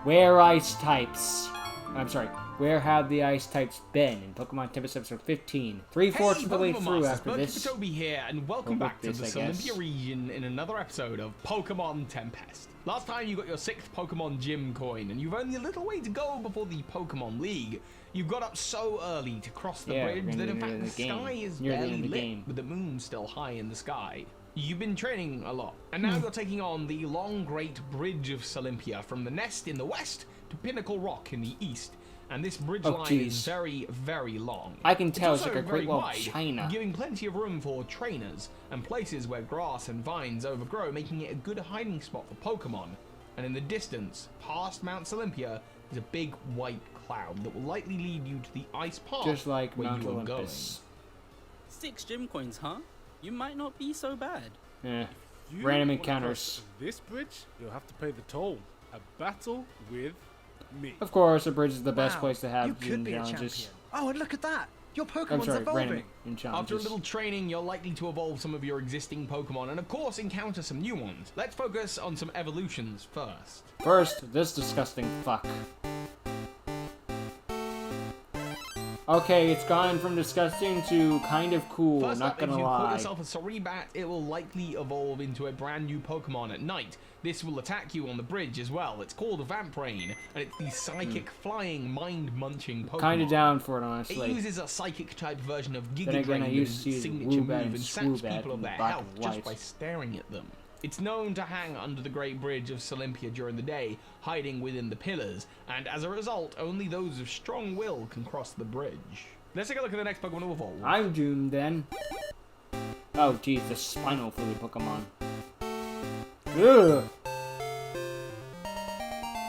Where ice types? I'm sorry. Where have the ice types been in Pokemon Tempest episode 15? Three-fourths of the way through after this. Toby here, and welcome back to the I Olympia region in another episode of Pokemon Tempest. Last time you got your 6th Pokemon Gym coin, and you've only a little way to go before the Pokemon League. You got up so early to cross the bridge that in fact the sky is barely lit, with the moon still high in the sky. You've been training a lot, and now you're taking on the long Great Bridge of Olympia from the Nest in the west to Pinnacle Rock in the east. And this bridge line is very, very long. I can tell it's like a very Great Wall of wide, China. giving plenty of room for trainers and places where grass and vines overgrow, making it a good hiding spot for Pokemon. And in the distance, past Mount Olympia, is a big white cloud that will likely lead you to the ice path just like where Mount you are Olympus. Going. 6 gym coins, huh? You might not be so bad. Yeah. You Random wanna encounters. cross this bridge, you'll have to pay the toll. A battle with me. Of course, the bridge is the best Wow, place to have you could gym be a challenges. champion. Oh, and look at that! Your I'm Pokemon's sorry, evolving. random in challenges. After a little training, you're likely to evolve some of your existing Pokemon and of course encounter some new ones. Let's focus on some evolutions first. First, this disgusting fuck. Okay, it's gone from disgusting to kind of cool, First not up, if gonna you call lie. yourself a Cerebat, it will likely evolve into a brand new Pokemon at night. This will attack you on the bridge as well. It's called a Vamprain, and it's the psychic, flying, mind-munching Pokemon. Kinda down for it, It honestly. uses a psychic-type version of Then Giga again, Drain I as used its to use signature Woobat move and and saps Swoobat people of in their black health and just white. by staring at them. It's known to hang under the Great Bridge of Olympia during the day, hiding within the pillars, and as a result, only those of strong will can cross the bridge. Let's take a look at the next Pokemon to evolve. I'm doomed then. Oh, geez, the spinal fluid Pokemon. Ugh.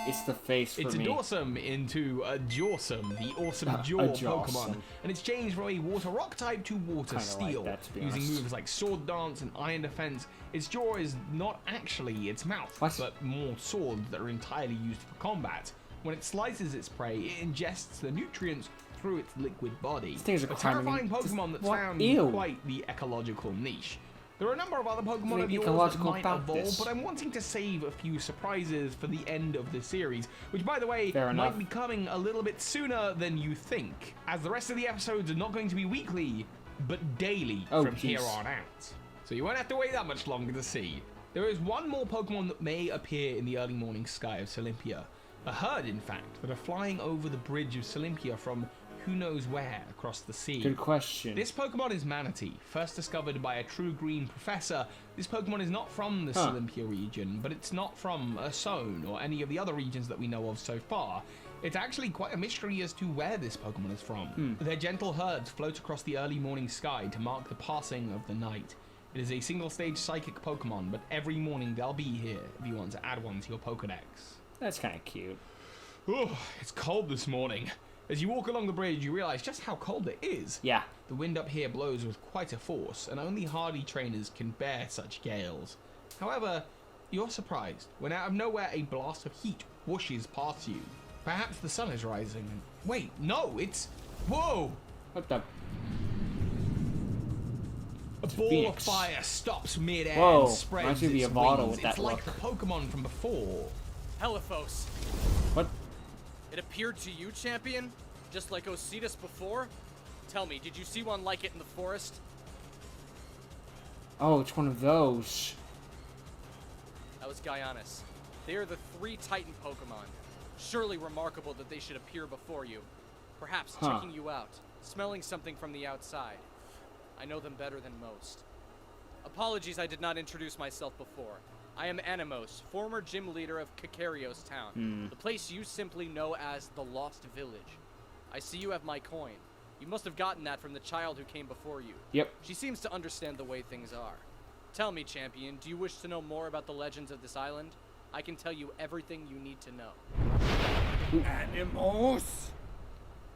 It's the face for It's a me. Dorsum into a Jawsum, the awesome jaw a Jawsum. Pokemon, and it's changed from a water rock type to water Kinda steel, like that, to be using honest. moves like sword dance and iron defense. Its jaw is not actually its mouth, What? but more swords that are entirely used for combat. When it slices its prey, it ingests the nutrients through its liquid body. This thing is a terrifying crime. Pokemon that's What? found Ew. quite the ecological niche. There are a number of other Pokemon There's of yours that ecological might about evolve, this. but I'm wanting to save a few surprises for the end of the series, which, by the way, Fair enough. might be coming a little bit sooner than you think, as the rest of the episodes are not going to be weekly, but daily from here on out. So you won't have to wait that much longer to see. There is one more Pokemon that may appear in the early morning sky of Olympia. A herd, in fact, that are flying over the bridge of Olympia from who knows where across the sea. Good question. This Pokemon is Manatee, first discovered by a true green professor. This Pokemon is not from the Olympia region, but it's not from Asone or any of the other regions that we know of so far. It's actually quite a mystery as to where this Pokemon is from. Their gentle herds float across the early morning sky to mark the passing of the night. It is a single-stage psychic Pokemon, but every morning they'll be here if you want to add one to your Pokedex. That's kind of cute. Oh, it's cold this morning. As you walk along the bridge, you realize just how cold it is. Yeah. The wind up here blows with quite a force, and only hardy trainers can bear such gales. However, you're surprised when out of nowhere a blast of heat whooshes past you. Perhaps the sun is rising. Wait, no, it's... Whoa! What the? A It's a ball phoenix. of fire stops mid-air Whoa, and spreads reminds me of the its Yvonne wings. with that It's like look. the Pokemon from before. Heliphos. What? It appeared to you, champion? Just like Osiris before? Tell me, did you see one like it in the forest? Oh, it's one of those. That was Gaianis. They are the 3 Titan Pokemon. Surely remarkable that they should appear before you. Perhaps checking you out, smelling something from the outside. I know them better than most. Apologies I did not introduce myself before. I am Animos, former gym leader of Kakarios Town, the place you simply know as the Lost Village. I see you have my coin. You must have gotten that from the child who came before you. Yep. She seems to understand the way things are. Tell me, champion, do you wish to know more about the legends of this island? I can tell you everything you need to know. Animals!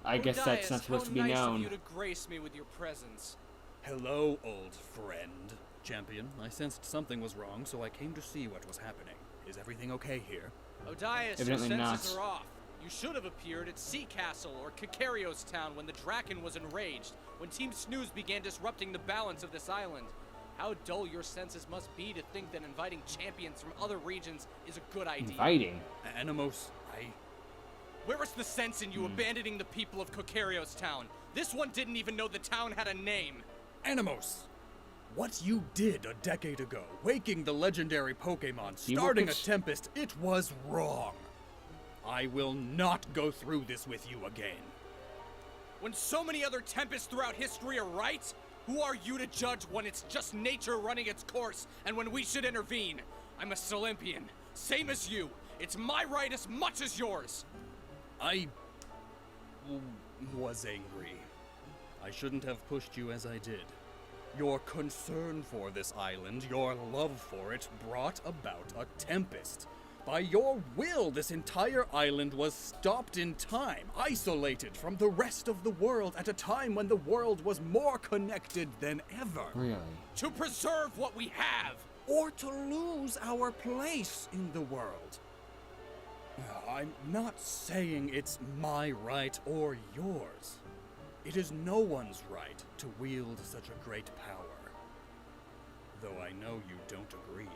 I guess that's Odias, not supposed to be how nice known. of you to grace me with your presence. Hello, old friend. Champion, I sensed something was wrong, so I came to see what was happening. Is everything okay here? Odias, Evidently your senses not. are off. You should have appeared at Sea Castle or Kakarios Town when the Draken was enraged, when Team Snooze began disrupting the balance of this island. How dull your senses must be to think that inviting champions from other regions is a good idea. Inviting. Animos, Where was the sense in you abandoning the people of Kokarios town? This one didn't even know the town had a name. Animos! What you did a decade ago, waking the legendary Pokemon, starting a Tempest, it was wrong. I will not go through this with you again. When so many other Tempests throughout history are right, who are you to judge when it's just nature running its course and when we should intervene? I'm a Solympian, same as you. It's my right as much as yours. I was angry. I shouldn't have pushed you as I did. Your concern for this island, your love for it, brought about a tempest. By your will, this entire island was stopped in time, isolated from the rest of the world at a time when the world was more connected than ever. Really? To preserve what we have! Or to lose our place in the world. I'm not saying it's my right or yours. It is no one's right to wield such a great power. Though I know you don't agree.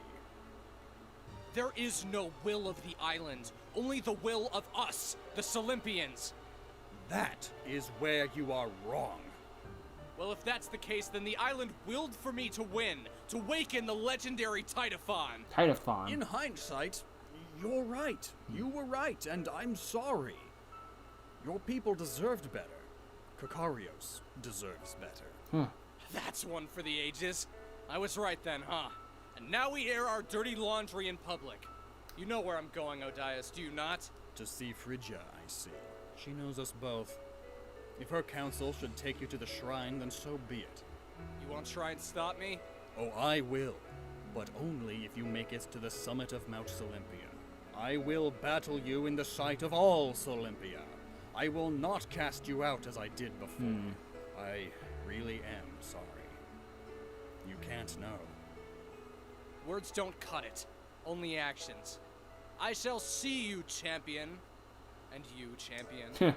There is no will of the island, only the will of us, the Solympians. That is where you are wrong. Well, if that's the case, then the island willed for me to win, to waken the legendary Titaphon. Titaphon. In hindsight, you're right. You were right, and I'm sorry. Your people deserved better. Kokarios deserves better. That's one for the ages. I was right then, huh? And now we air our dirty laundry in public. You know where I'm going, Odias, do you not? To see Phrygia, I see. She knows us both. If her counsel should take you to the shrine, then so be it. You won't try and stop me? Oh, I will. But only if you make it to the summit of Mount Solympia. I will battle you in the sight of all Solympia. I will not cast you out as I did before. I really am sorry. You can't know. Words don't cut it, only actions. I shall see you, champion. And you, champion.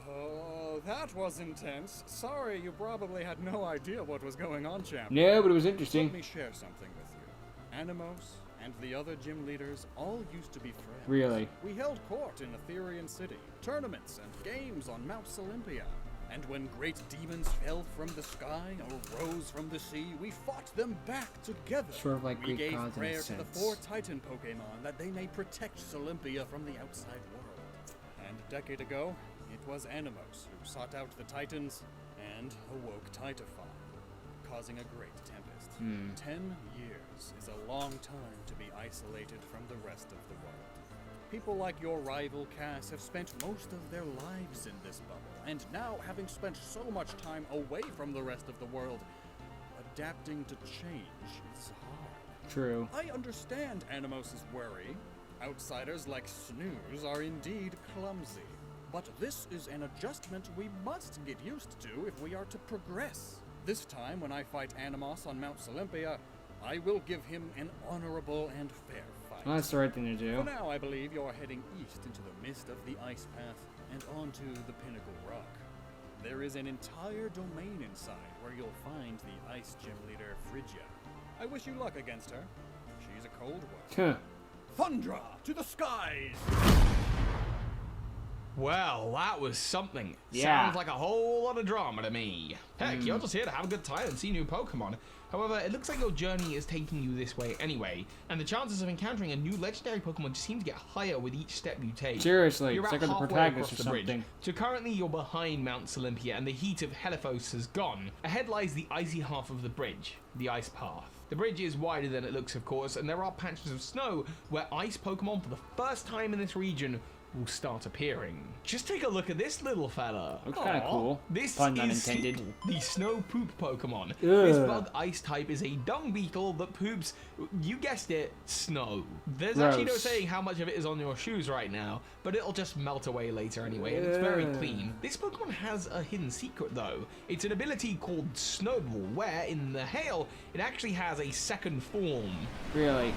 Oh, that was intense. Sorry, you probably had no idea what was going on, champion. Yeah, but it was interesting. Let me share something with you. Animos and the other gym leaders all used to be friends. Really? We held court in Etherian City, tournaments and games on Mount Solympia. And when great demons fell from the sky or rose from the sea, we fought them back together. Sort of like we Greek gave gods in a prayer to the sense. 4 Titan Pokemon that they may protect Solympia from the outside world. And a decade ago, it was Animos who sought out the Titans and awoke Titaphon, causing a great tempest. 10 years is a long time to be isolated from the rest of the world. People like your rival Cass have spent most of their lives in this bubble, and now, having spent so much time away from the rest of the world, adapting to change is hard. True. I understand Animos' worry. Outsiders like Snooze are indeed clumsy. But this is an adjustment we must get used to if we are to progress. This time, when I fight Animos on Mount Solympia, I will give him an honorable and fair fight. Well, that's the right thing to do. For now, I believe you're heading east into the mist of the ice path and onto the Pinnacle Rock. There is an entire domain inside where you'll find the ice gym leader, Phrygia. I wish you luck against her. She's a cold one. Thundra to the skies! Well, that was something. Yeah. Sounds like a whole lot of drama to me. Heck, you're just here to have a good time and see new Pokemon. However, it looks like your journey is taking you this way anyway, and the chances of encountering a new legendary Pokemon just seem to get higher with each step you take. Seriously, You're it's about like the halfway protagonist across or the bridge, something. so currently you're behind Mount Solympia and the heat of Heliphos has gone. Ahead lies the icy half of the bridge, the ice path. The bridge is wider than it looks, of course, and there are patches of snow where ice Pokemon for the first time in this region will start appearing. Just take a look at this little fella. Looks kind of Aw. cool. This Pun not is intended. Steeple, the snow poop Pokemon. This Ugh. bug ice type is a dung beetle that poops, you guessed it, snow. There's actually no Gross. saying how much of it is on your shoes right now, but it'll just melt away later anyway, and it's very Ugh. clean. This Pokemon has a hidden secret though. It's an ability called Snowball, where in the hail, it actually has a second form. Really?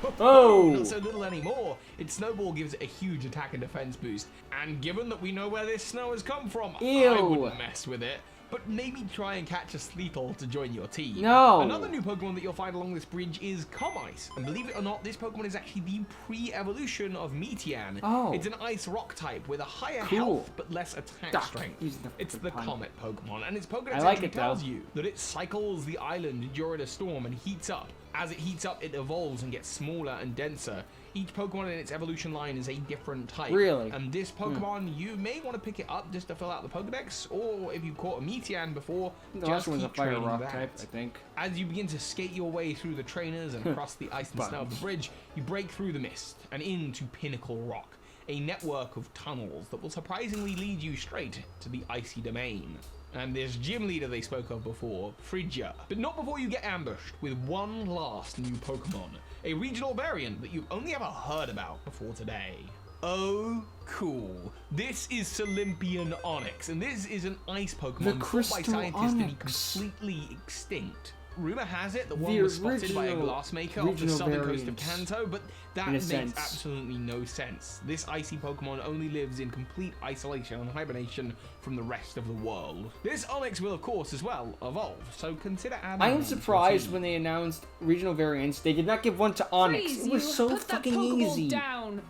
Oh! Oh! Not so little anymore. Its Snowball gives it a huge attack and defense boost. And given that we know where this snow has come from, I Ew. wouldn't mess with it. but maybe try and catch a Sleetle to join your team. No! Another new Pokemon that you'll find along this bridge is Comice. And believe it or not, this Pokemon is actually the pre-evolution of Metean. Oh. It's an ice rock type with a higher Cool. health but less attack Duck. strength. Use the It's fucking the pun. Comet Pokemon, and its Pokedex I like actually it, though. tells you that it cycles the island during a storm and heats up. As it heats up, it evolves and gets smaller and denser. Each Pokemon in its evolution line is a different type. Really? And this Pokemon, you may want to pick it up just to fill out the Pokedex, or if you caught a Metean before, The just last one's a keep fire training rock that. type, I think. As you begin to skate your way through the trainers and across the ice and snow of the bridge, you break through the mist and into Pinnacle Rock, a network of tunnels that will surprisingly lead you straight to the icy domain. And this gym leader they spoke of before, Phrygia. But not before you get ambushed with one last new Pokemon, a regional variant that you've only ever heard about before today. Oh, cool. This is Solympian Onyx, and this is an ice Pokemon The thought by Crystal scientists to be Onyx. completely extinct. Rumor has it that one The was spotted by a original- glassmaker off the regional southern coast of variant, Kanto, but that in a makes sense. absolutely no sense. This icy Pokemon only lives in complete isolation and hibernation from the rest of the world. This Onyx will, of course, as well evolve, so consider adding I one am to your surprised team. when they announced regional variants, they did not give one to Onyx. Freeze, It was you. so Put that fucking Pokeball easy. down.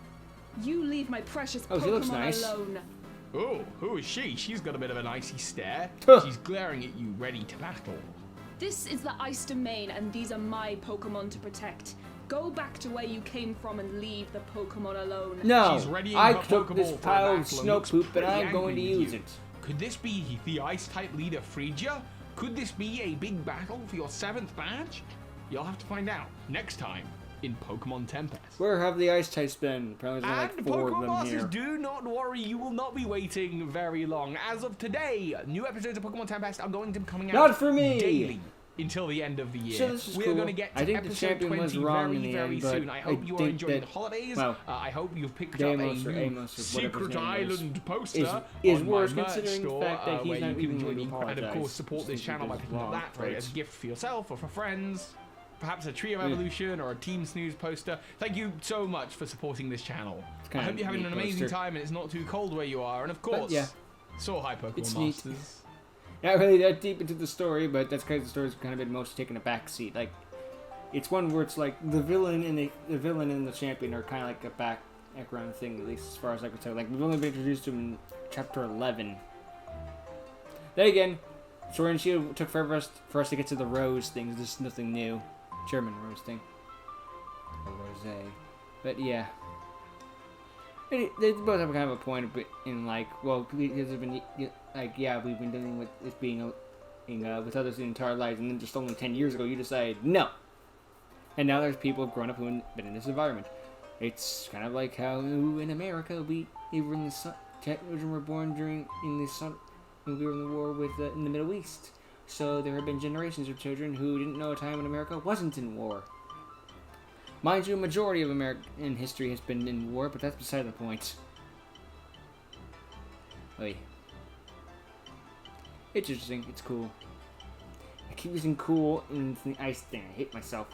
You leave my precious Oh, she looks Pokemon nice. alone. Oh, who is she? She's got a bit of an icy stare. Huh. She's glaring at you, ready to battle. This is the ice domain, and these are my Pokemon to protect. Go back to where you came from and leave the Pokemon alone. No, She's readying I her took Pokeball this for a pile of battle and snow looks poop and pretty I'm going to angry with use you. it. Could this be the Ice-type leader Phrygia? Could this be a big battle for your 7th badge? You'll have to find out next time in Pokemon Tempest. Where have the ice types been? Apparently there's And like 4 of Pokemon them Masters, here. do not worry, you will not be waiting very long. As of today, new episodes of Pokemon Tempest are going to be coming out Not for me! daily until the end of the year. So this is we are cool. going to get to I think the episode champion 20 was wrong very, in the very end, but soon. I hope you are think enjoying that- the holidays. well, I hope you've picked Deimos up or a new Amos or whatever his Secret name is, Island poster is on worse my merch considering the store, fact that he's where not you can even join going to me and of apologize. course support Just this channel by because picking up wrong, that for right. as a gift for yourself or for friends. Perhaps a Tree of Evolution or a Team Snooze poster. Thank you so much for supporting this channel. I kinda hope you're having neat an amazing poster. time and it's not too cold where you are. And of course, yeah. so hi Pokemon It's neat. Masters. Not really that deep into the story, but that's because the story's kind of been most taking a back seat. Like, it's one where it's like the villain and the champion are kind of like a background thing, at least as far as I can tell. Like, we've only been introduced to him in chapter 11. Then again, Sword and Shield took forever for us to get to the rose thing. This is nothing new. German rose thing. Or rose. But yeah. They both have kind of a point in like, well, because they've been like, yeah, we've been dealing with this being with others the entire lives, and then just only 10 years ago you decided no. And now there's people who've grown up who've been in this environment. It's kind of like how in America we were in the sun. Children were born in the sun when we were in the war with in the Middle East. So there have been generations of children who didn't know a time when America wasn't in war. Mind you, a majority of American history has been in war, but that's beside the point. Oy. It's interesting. It's cool. I keep using cool in the ice thing. I hate myself.